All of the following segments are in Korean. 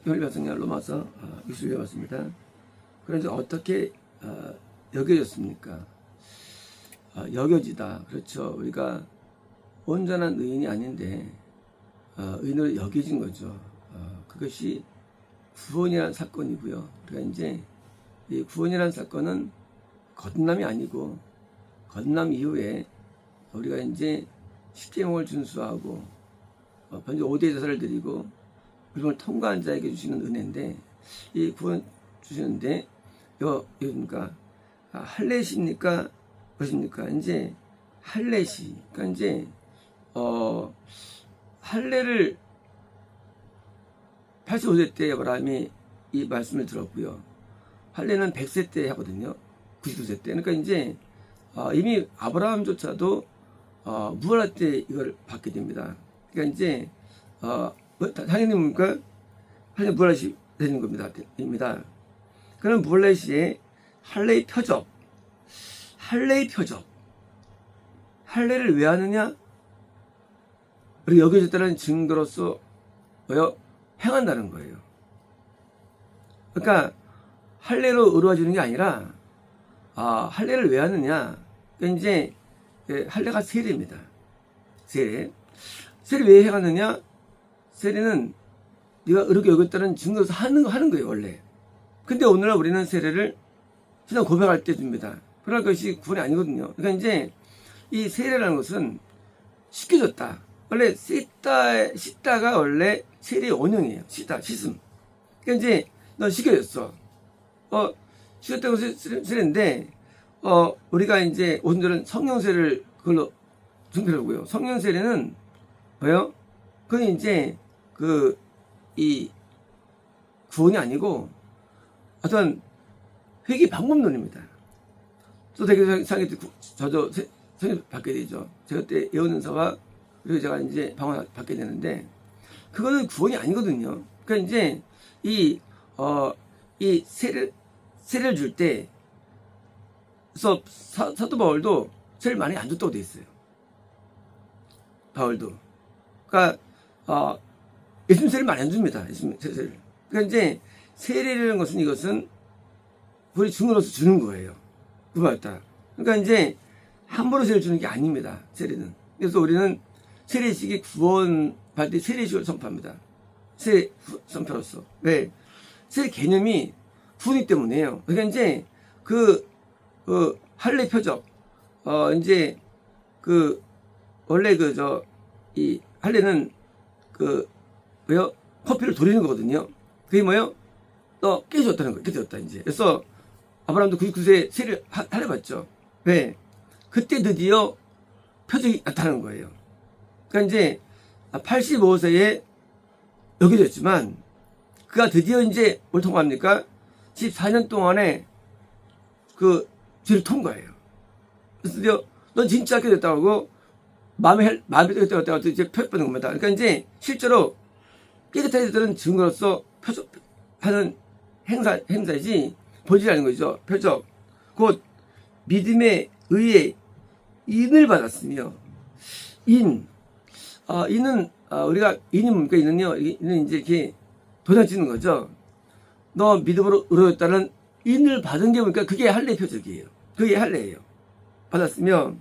열배성경 로마서 60에 왔습니다. 그래서 어떻게 여겨졌습니까? 여겨지다. 그렇죠. 우리가 온전한 의인이 아닌데 의인으로 여겨진 거죠. 그것이 구원이라는 사건이고요. 그러니까 이제 이 구원이라는 사건은 거듭남이 아니고 거듭남 이후에 우리가 이제 십계명을 준수하고 번제 5대 제사를 드리고 그걸 통과한 자에게 주시는 은혜인데, 이 구원 주시는데 그러니까 할례십니까 무엇입니까? 이제 할례시, 그러니까 이제 할례를 85세 때 아브라함이 이 말씀을 들었고요. 할례는 100세 때 하거든요. 99세 때. 그러니까 이제 이미 아브라함조차도 무할할 때 이걸 받게 됩니다. 그러니까 이제 당연히 뭡니까? 할례 무할시 되는 겁니다. 그런 무할시에 할례의 표적, 할례를 왜 하느냐? 우리 여겨졌다는 증거로서 행한다는 거예요. 그러니까 할례로 이루어지는 게 아니라 할례를 왜 하느냐? 그러니까 이제 할례가 세례입니다. 세례 왜 행하느냐? 세례는 네가 의롭게 여겼다는 증거로서 하는 거예요, 원래. 근데 오늘날 우리는 세례를 그냥 고백할 때 줍니다. 그러나 그것이 구원이 아니거든요. 그러니까 이제 이 세례라는 것은 씻겨졌다. 원래 씻다가 원래 세례의 원형이에요. 씻음. 그러니까 이제 너 씻겨졌어. 씻겼다고 세례인데, 우리가 이제 오늘은 성령세례를 그걸로 증표하고요. 성령세례는 뭐요? 그건 이제 이 구원이 아니고 어떤 회개 방법론입니다. 또 대개상에 저도 성령 받게 되죠. 제가 그때 예언은사와 그리고 제가 이제 방언 받게 되는데, 그거는 구원이 아니거든요. 그러니까 이제 이 세례를 줄 때, 그래서 사도 바울도 세례를 많이 안 줬다고 돼 있어요. 바울도. 그러니까 예수님 세례를 많이 안 줍니다. 예수님 세례를. 그러니까 이제 세례라는 것은 이것은 우리 증거로서 주는 거예요. 그거였다. 그러니까 이제 함부로 세례를 주는 게 아닙니다. 세례는. 그래서 우리는 세례식이 구원 받을 때 세례식을 선포합니다. 세례 선포로서. 왜? 세례 개념이 구원이기 때문에요. 그러니까 이제 할례 표적, 이제 원래 이 할례는 뭐요? 커피를 돌리는 거거든요. 그게 뭐요? 너 깨졌다는 거예요. 깨졌다, 이제. 그래서 아브라함도 99세에 세례를 할례 받죠. 왜? 그때 드디어 표적이 나타나는 거예요. 그러니까 이제 85세에 여겨졌지만 그가 드디어 이제 뭘 통과합니까? 14년 동안에 죄를 통과해요. 그래서 드디어 넌 진짜 깨졌다고 하고 마음이 깨졌다고 이제 표현받는 겁니다. 그러니까 이제 실제로 깨끗하게 되는 증거로서 표적하는 행사이지 본질이 아닌 거죠. 표적. 곧 믿음의 의의 인을 받았으며, 인은 우리가 인이 뭡니까? 인은요, 인은 이제 이렇게 도장 찍는 거죠. 너 믿음으로 의로웠다는 인을 받은 게 뭡니까? 그게 할례 표적이에요. 그게 할례예요. 받았으며,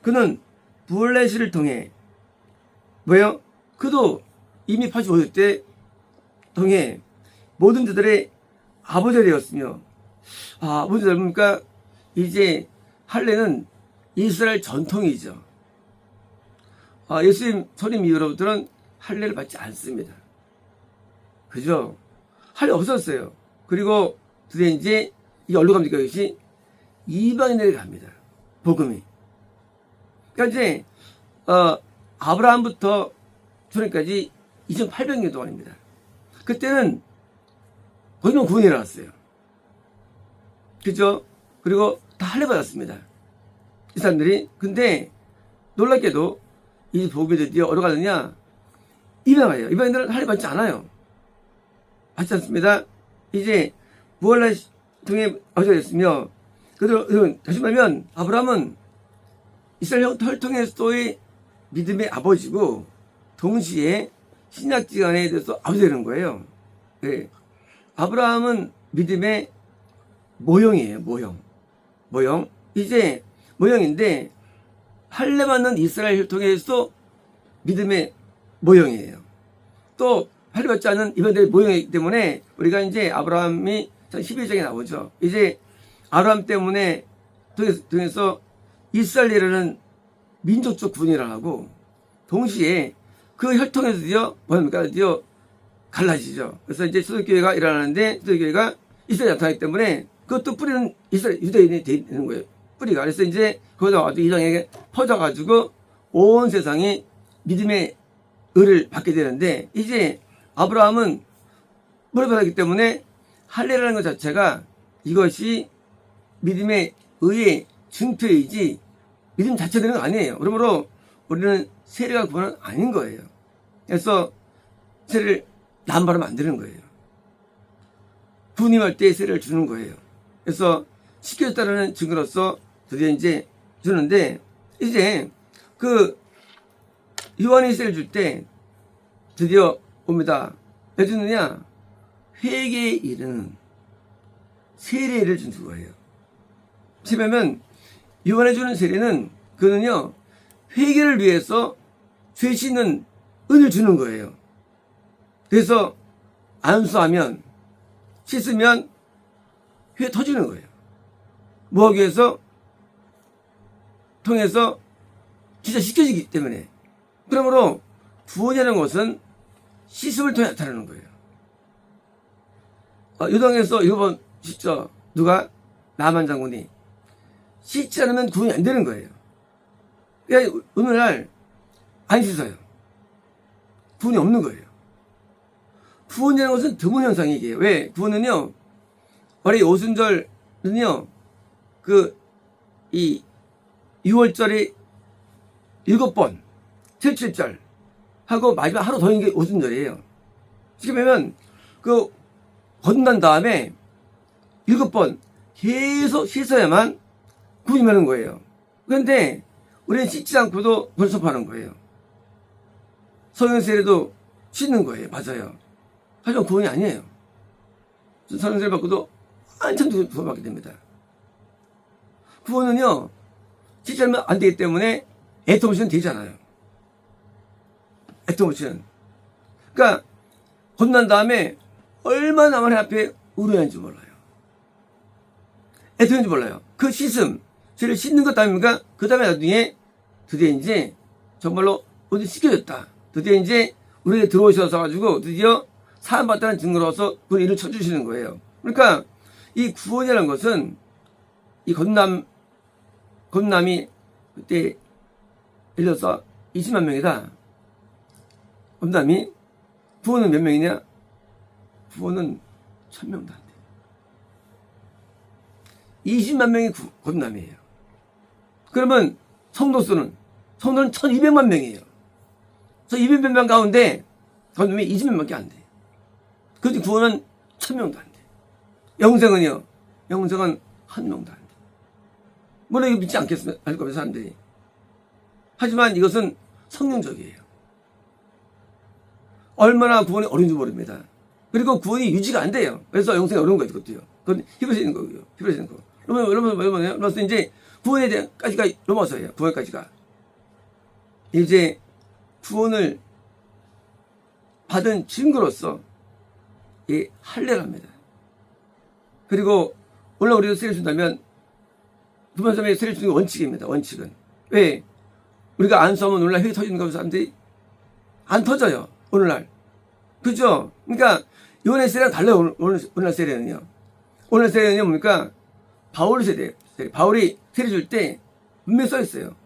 그는 무할례시를 통해 뭐요? 그도 이미 85세 때 통해 모든 자들의 아버지가 되었으며, 뭔지 알습니까? 이제 할례는 이스라엘 전통이죠. 예수님 선임 이후로부터는 할례를 받지 않습니다. 그죠? 할례 없었어요. 그리고 드디어 이제 이게 어디로 갑니까? 이것이 이방인에게 갑니다. 복음이. 그러니까 이제 아브라함부터 초림까지 2800년 동안입니다. 그때는 거기만 구원이 일어났어요. 그죠? 그리고 다 할례 받았습니다. 이 사람들이. 근데 놀랍게도 이 복음이 드디어 어디로 가느냐? 이방이에요. 이방인들은 할례 받지 않아요. 받지 않습니다. 이제 무할례 통해 아버지가 됐으며, 그대로 다시 말하면 아브라함은 이스라엘 혈통에서의 믿음의 아버지고 동시에 신약지간에 대해서 아버지 되는 거예요. 예. 아브라함은 믿음의 모형이에요. 모형. 이제 모형인데 할례 받는 이스라엘 혈통에서 믿음의 모형이에요. 또 할례 받지 않은 이방인들의 모형이기 때문에 우리가 이제 아브라함이 12장에 나오죠. 이제 아브라함 때문에 통해서 이스라엘이라는 민족적 구분이라 하고 동시에 그 혈통에서 드디어 뭐합니까? 드디어 갈라지죠. 그래서 이제 초대교회가 일어나는데 초대교회가 이스라엘에 나타나기 때문에 그것도 뿌리는 이스라엘 유대인이 되는 거예요. 뿌리가. 그래서 이제 거기다 와가지고 이방에게 퍼져가지고 온 세상이 믿음의 의를 받게 되는데 이제 아브라함은 물을 받았기 때문에 할례라는 것 자체가 이것이 믿음의 의의 증표이지 믿음 자체 되는 건 아니에요. 그러므로 우리는 세례가 구원은 아닌 거예요. 그래서 세례를 남발하면 안 되는 거예요. 부임할 때 세례를 주는 거예요. 그래서 시켜줬다는 증거로서 드디어 이제 주는데 이제 그 요한이 세례를 줄 때 드디어 옵니다. 왜 주느냐? 회개에 이르는 세례를 준 거예요. simp하면 요한이 주는 세례는 그는요 회개를 위해서 죄 씻는 은을 주는 거예요. 그래서 안수하면 씻으면 회 터지는 거예요. 뭐하기 위해서? 통해서 진짜 씻겨지기 때문에. 그러므로 구원이라는 것은 씻음을 통해 나타나는 거예요. 요동에서 7번 씻죠. 누가? 나만 장군이. 씻지 않으면 구원이 안 되는 거예요. 그러니까 오늘날 안 씻어요. 구원이 없는 거예요. 구원이라는 것은 드문 현상이에요. 왜? 구원은요, 원래 오순절은요, 이 6월절이 7번, 77절 하고 마지막 하루 더 있는 게 오순절이에요. 쉽게 말하면, 건난 다음에 7번 계속 씻어야만 구원이 되는 거예요. 그런데 우리는 씻지 않고도 벌써하는 거예요. 성령세례도 씻는 거예요. 맞아요. 하지만 구원이 아니에요. 성령세례 받고도 한참 구원받게 됩니다. 구원은요, 씻지 않으면 안 되기 때문에 애통시는 되잖아요. 애통시는. 그러니까 건난 다음에 얼마나 하나님 앞에 우려한지 몰라요. 애통인지 몰라요. 그 씻음, 죄를 씻는 것 아닙니까? 그 다음에 나중에 드디어 이제 정말로 어디 씻겨졌다. 드디어 이제 우리에게 들어오셔서 가지고 드디어 사함받다는 증거로서 그 일을 쳐주시는 거예요. 그러니까 이 구원이라는 것은 이 건남이 그때 예를 들어서 20만 명이다. 건남이 구원은 몇 명이냐? 구원은 1000명도 안 돼. 20만 명이 건남이에요. 그러면 성도는 1200만 명이에요. 저 200만 명 가운데 건남이 20명밖에 안 돼. 그런데 구원은 1000명도 안 돼. 영생은요? 영생은 1명도 안 돼. 물론 이거 믿지 않겠으면 알 거예요, 사람들이. 하지만 이것은 성령적이에요. 얼마나 구원이 어려운지 모릅니다. 그리고 구원이 유지가 안 돼요. 그래서 영생이 어려운 거예요, 그것도요. 그건 히브리서 있는 거고요. 히브리서 있는 거. 그러면 이제 구원에 대한까지가 넘어서요. 구원까지가. 이제 구원을 받은 증거로서 이 할례랍니다. 그리고 오늘 우리도 세례 준다면 두 번 섬에 세례 주는 게 원칙입니다. 원칙은. 왜? 우리가 안수하면 오늘날 회의 터지는 거 사람들이 안 터져요. 오늘날. 그죠? 그러니까 요한의 세례랑 달라요. 오늘날 세례는요. 오늘 세례는요 뭡니까? 바울 세례. 바울이 세례 줄 때 분명히 써 있어요.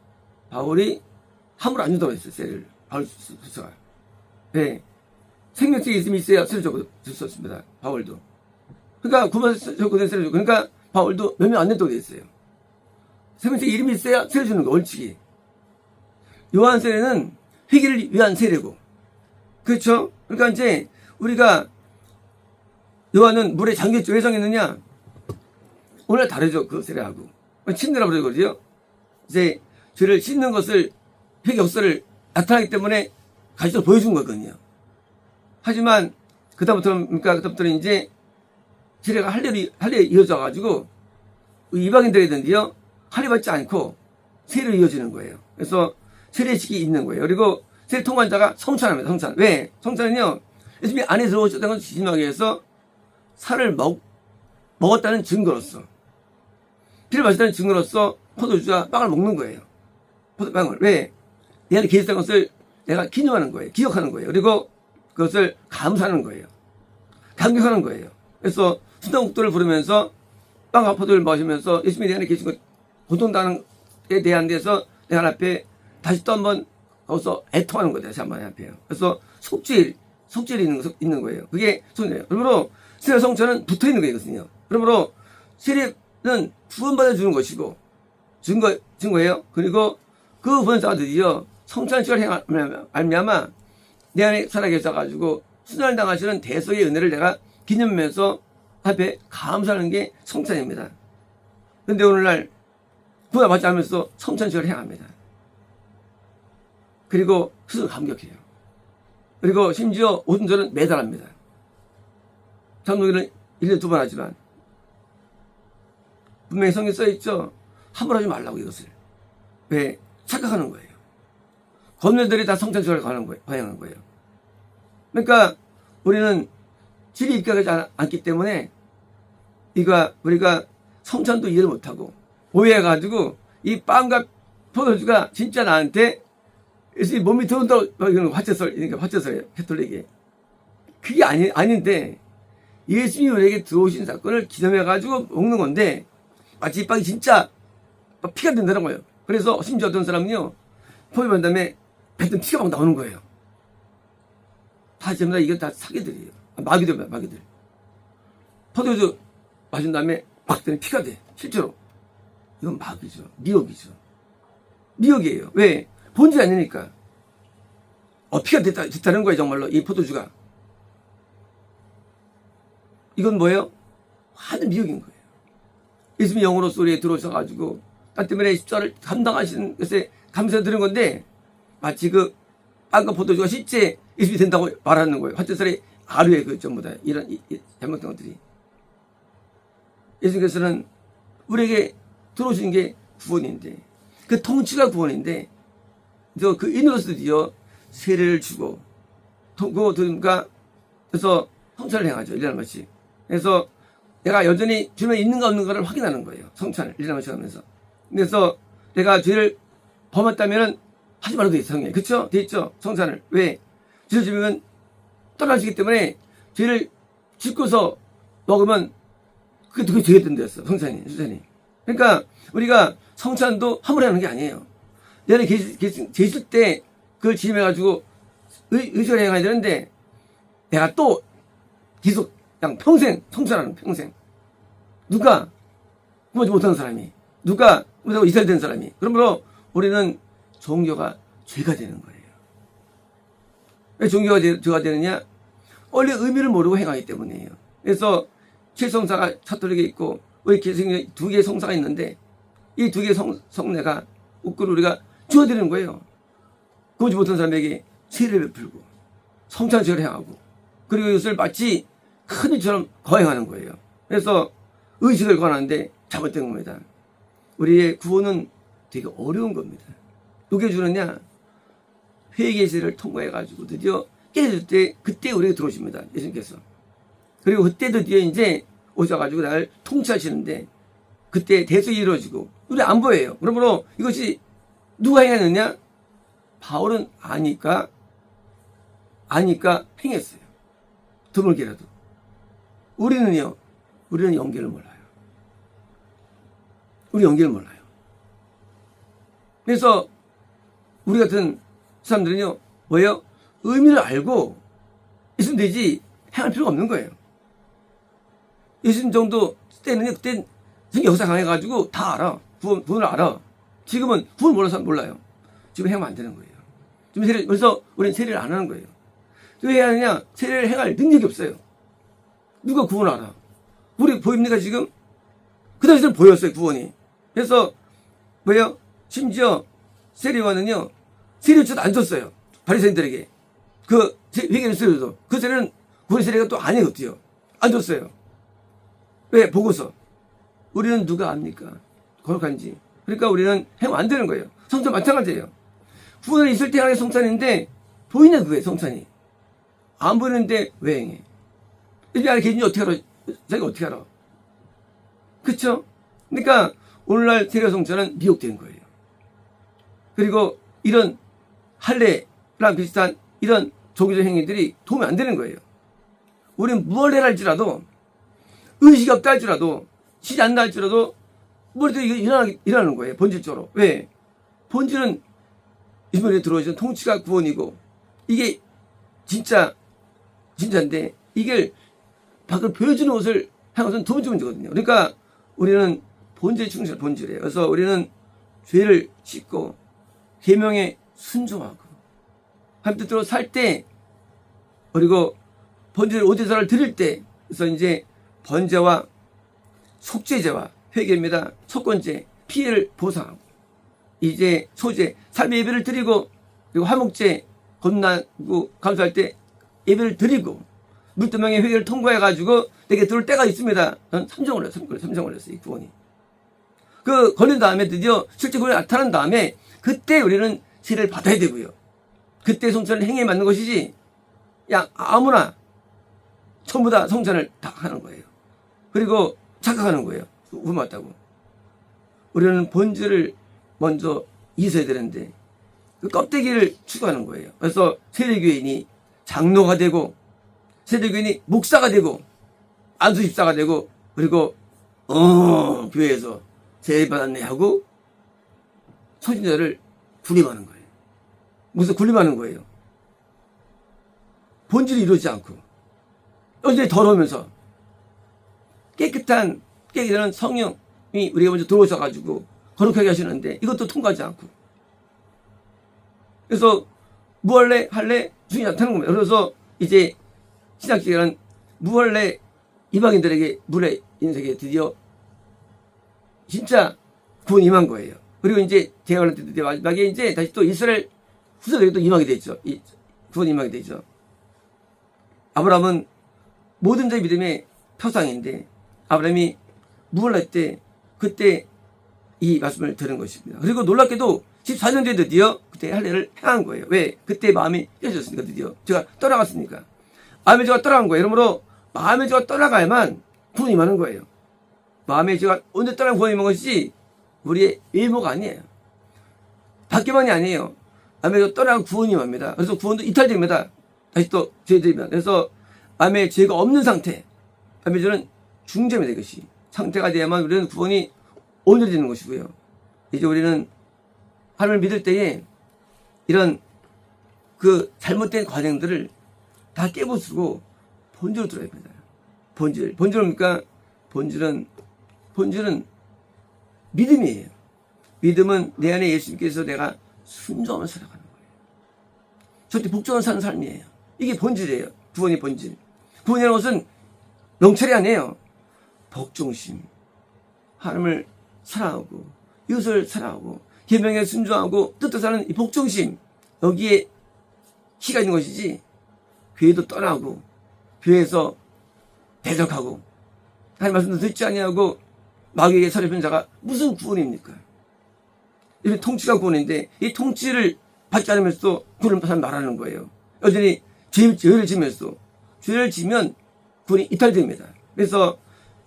바울이 함부로 안 준다고 했어요. 세례를. 바울 수서가. 네. 생명책이 있으면 있어야 세례 줬었습니다. 바울도. 그러니까 구만 세례 줬고 그러니까 바울도 몇 명 안 냈다고 돼 있어요. 생명책 이름이 있어야 세례 주는 거 원칙이. 요한 세례는 회개를 위한 세례고. 그렇죠? 그러니까 이제 우리가 요한은 물에 잠겼죠. 왜 잠겼느냐? 오늘 다르죠. 그 세례하고. 침례라고 그러거든요. 이제 죄를 씻는 것을 회개 역사를 나타나기 때문에 가시적으로 보여준 거거든요. 하지만 그다음부터는 이제 세례가 할례에 이어져가지고 이방인들이든지요 할례 받지 않고 세례로 이어지는 거예요. 그래서 세례식이 있는 거예요. 그리고 세례 통과한 자가 성찬합니다. 성찬. 왜? 성찬은요 예수님이 안에 들어오셨다는 걸 지짐하기 위해서 살을 먹었다는 증거로서 피를 마셨다는 증거로서 포도주와 빵을 먹는 거예요. 포도빵을. 왜? 내 안에 계셨다는 것을 내가 기념하는 거예요. 기억하는 거예요. 그리고 그것을 감사하는 거예요. 감격하는 거예요. 그래서 순환국도를 부르면서 빵과 포도를 마시면서 예수님이 내 안에 계신 것 고통당하는 에 대한 데서 내 앞에 다시 또 한번 거기서 애통하는 거예요. 다시 한번 앞에요. 그래서 속죄일이 있는 거예요. 그게 성찬이에요. 그러므로 세례 성찬은 붙어 있는 거예요. 이것은요. 그러므로 세례는 구원받아 주는 것이고 증거예요. 그리고 그 구원자들이요 성찬식을 알미암아 내 안에 살아계셔가지고 순환을 당하시는 대속의 은혜를 내가 기념하면서 앞에 감사하는 게 성찬입니다. 근데 오늘날 구원받지 않으면서 성찬식을 행합니다. 그리고 스스로 감격해요. 그리고 심지어 오순절은 매달 합니다. 장로기는 1년에 2번 하지만 분명히 성경에 써있죠. 함부로 하지 말라고 이것을. 왜? 착각하는 거예요. 권면들이 다 성찬식을 과행하는 거예요. 그러니까 우리는 진리 입각하지 않기 때문에 우리가 성찬도 이해를 못하고 오해해가지고 이 빵과 포도주가 진짜 나한테 예수님 몸이 들어온다고 이런 화채설이에요. 캐톨릭이. 그게 아닌데 예수님이 우리에게 들어오신 사건을 기념해가지고 먹는 건데 마치 이 빵이 진짜 피가 된다는 거예요. 그래서 심지어 어떤 사람은요 포도주 만 다음에 뱉은 피가 막 나오는 거예요. 다 전부 다 이게 다 사기들이에요. 마귀들입니다. 마귀들. 포도주 마신 다음에 막 되는 피가 돼. 실제로. 이건 마귀죠. 미혹이죠. 미혹이에요. 왜? 본질이 아니니까. 피가 됐다는 거예요. 정말로 이 포도주가. 이건 뭐예요? 하는 미혹인 거예요. 예수님이 영으로 소리에 들어오셔가지고 나 때문에 십자가를 감당하시는 것에 감사드리는 건데 마치 그 빵과 포도주가 실제 예수님이 된다고 말하는 거예요. 화채살이 아류의 그 전부 다 이런 잘못된 것들이. 예수님께서는 우리에게 들어오신 게 구원인데 그 통치가 구원인데 그 인으로서도요 세례를 주고 그러니까 그래서 성찬을 행하죠. 1년에 한 번씩. 그래서 내가 여전히 주님에 있는가 없는가를 확인하는 거예요. 성찬을 1년에 한 번씩 하면서. 그래서 내가 죄를 범했다면 하지 말아도 돼요. 성경에. 그쵸? 돼 있죠? 성찬을. 왜? 죄를 지으면 떠나시기 때문에 죄를 짓고서 먹으면 그게 되게 된다였어. 성찬이. 그러니까 우리가 성찬도 함부로 하는 게 아니에요. 내 안에 계실 때 그걸 지임해가지고 의식을 해야 되는데 내가 또 계속 그냥 평생 성찬하는 평생. 누가 구원하지 못하는 사람이 누가 이스라엘 된 사람이 그러므로 우리는 종교가 죄가 되는 거예요. 왜 종교가 죄가 되느냐? 원래 의미를 모르고 행하기 때문이에요. 그래서 칠성사가 카톨릭에 있고 우리 개성에 2개의 성사가 있는데 이 2개의 성례가 웃고를 우리가 주어드리는 거예요. 구원하지 못한 사람에게 세례를 베풀고 성찬식을 행하고 그리고 이것을 마치 큰 일처럼 거행하는 거예요. 그래서 의식을 권하는데 잘못된 겁니다. 우리의 구원은 되게 어려운 겁니다. 누게 주느냐? 회개세를 통과해가지고 드디어 깨질 때 그때 우리에게 들어오십니다. 예수님께서. 그리고 그때 드디어 이제 오셔가지고 나를 통치하시는데 그때 대속이 이루어지고 우리 안 보여요. 그러므로 이것이 누가 행했느냐? 바울은 아니까 행했어요. 드물게라도. 우리는 연계를 몰라요. 우리 연계를 몰라요. 그래서 우리 같은 사람들은요, 뭐예요? 의미를 알고 있으면 되지 행할 필요가 없는 거예요. 예수님 정도 때는 그때 성경 역사 강해가지고 다 알아. 구원을 알아. 지금은 구원 모르는 사람 몰라요. 지금 행하면 안 되는 거예요. 그래서 우리는 세례를 안 하는 거예요. 왜 해야 하느냐? 세례를 행할 능력이 없어요. 누가 구원을 알아? 우리 보입니까 지금? 그 당시에는 보였어요 구원이. 그래서 뭐예요? 심지어 세례요한은요 세례조차도 안 줬어요. 바리새인들에게 그 회개를 세례도 그 세례는 구원의 세례가 또 안 해요. 어때요? 안 줬어요. 왜? 보고서. 우리는 누가 압니까? 거룩한지. 그러니까 우리는 행하면 안 되는 거예요. 성찬 마찬가지예요. 구원에 있을 때 하나의 성찬인데 보이냐 그게 성찬이. 안 보이는데 왜 행해? 이 안에 계신지 어떻게 알아? 자기가 어떻게 알아? 그쵸? 그러니까 오늘날 세례 성찬은 미혹된 거예요. 그리고 이런 할례랑 비슷한 이런 종교적 행위들이 도움이 안 되는 거예요. 우리는 무엇을 해라 할지라도 의식이 없다 할지라도 쉬지 않는다 할지라도 머리도 이게 일어나는 거예요. 본질적으로. 왜? 본질은 이스라엘에 들어오신 통치가 구원이고 이게 진짜인데 이걸 밖을 보여주는 것을 하는 것은 두 번째 문제거든요. 그러니까 우리는 본질에 충실한 본질이에요. 그래서 우리는 죄를 씻고 계명에 순종하고 하나님 뜻대로 살 때 그리고 번제를 오제사를 드릴 때 그래서 이제 번제와 속죄제와 회개입니다. 첫 번째 피해를 보상하고 이제 소제 삶의 예배를 드리고 그리고 화목제 건나고 감사할 때 예배를 드리고 물두명의 회개를 통과해가지고 내게 들어올 때가 있습니다. 저는 3정 걸렸어요. 이 구원이. 그 걸린 다음에 드디어 실제 구원이 나타난 다음에 그때 우리는 세례를 받아야 되고요. 그때 성찬을 행위에 맞는 것이지 야 아무나 전부 다 성찬을 다 하는 거예요. 그리고 착각하는 거예요. 구원 맞다고. 우리는 본질을 먼저 잊어야 되는데 그 껍데기를 추구하는 거예요. 그래서 세례교인이 장로가 되고 세례교인이 목사가 되고 안수집사가 되고 그리고 교회에서 세례 받았네 하고 소진자를 군림하는 거예요. 무슨 군림하는 거예요. 본질이 이루어지지 않고 어제 더러우면서 깨끗한 성령이 우리가 먼저 들어오셔가지고 거룩하게 하시는데 이것도 통과하지 않고 그래서 무할래 할래 중이 나타나는 겁니다. 그래서 이제 신학기관은 무할래 이방인들에게 물의 인생에 드디어 진짜 구원 임한 거예요. 그리고 이제 제가 말할 때 드디어 마지막에 이제 다시 또 이스라엘 후손에게 또 임하게 되죠. 구원 임하게 되죠. 아브라함은 모든 자의 믿음의 표상인데 아브라함이 무할래 때 그때 이 말씀을 들은 것입니다. 그리고 놀랍게도 14년 뒤에 드디어 그때 할례를 행한 거예요. 왜? 그때 마음이 깨졌으니까 드디어 제가 떠나갔으니까 마음의 죄가 떠나간 거예요. 그러므로 마음의 죄가 떠나가야만 구원이 임하는 거예요. 마음의 죄가 언제 떠나면 구원이 임한 것이지 우리의 외모가 아니에요. 밖에만이 아니에요. 마음의 죄가 떠나면 구원이 임합니다. 그래서 구원도 이탈됩니다. 다시 또 죄들이면 그래서 마음의 죄가 없는 상태 마음의 죄는 중점이다. 이것이 상태가 돼야만 우리는 구원이 온전해지는 것이고요. 이제 우리는 하나님을 믿을 때에 이런 그 잘못된 관행들을 다 깨부수고 본질로 들어야 됩니다. 본질은 뭡니까? 본질은 믿음이에요. 믿음은 내 안에 예수님께서 내가 순종하며 살아가는 거예요. 절대 복종하며 사는 삶이에요. 이게 본질이에요. 구원의 본질. 구원이라는 것은 명찰이 아니에요. 복종심. 하나님을 사랑하고 이웃을 사랑하고 계명에 순종하고 뜻대로 사는 이 복종심 여기에 키가 있는 것이지 교회도 떠나고 교회에서 대적하고 하나님 말씀도 듣지 아니하고 마귀에게 서립한 자가 무슨 구원입니까? 이 통치가 구원인데 이 통치를 받지 않으면서도 구원을 받는 말하는 거예요. 여전히 죄를 지면서도 죄를 지면 구원이 이탈됩니다. 그래서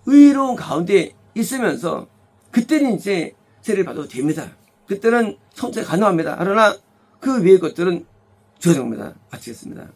의로운 가운데 있으면서 그때는 이제 세례를 받아도 됩니다. 그때는 성찬이 가능합니다. 그러나 그 외의 것들은 죄송합니다. 마치겠습니다.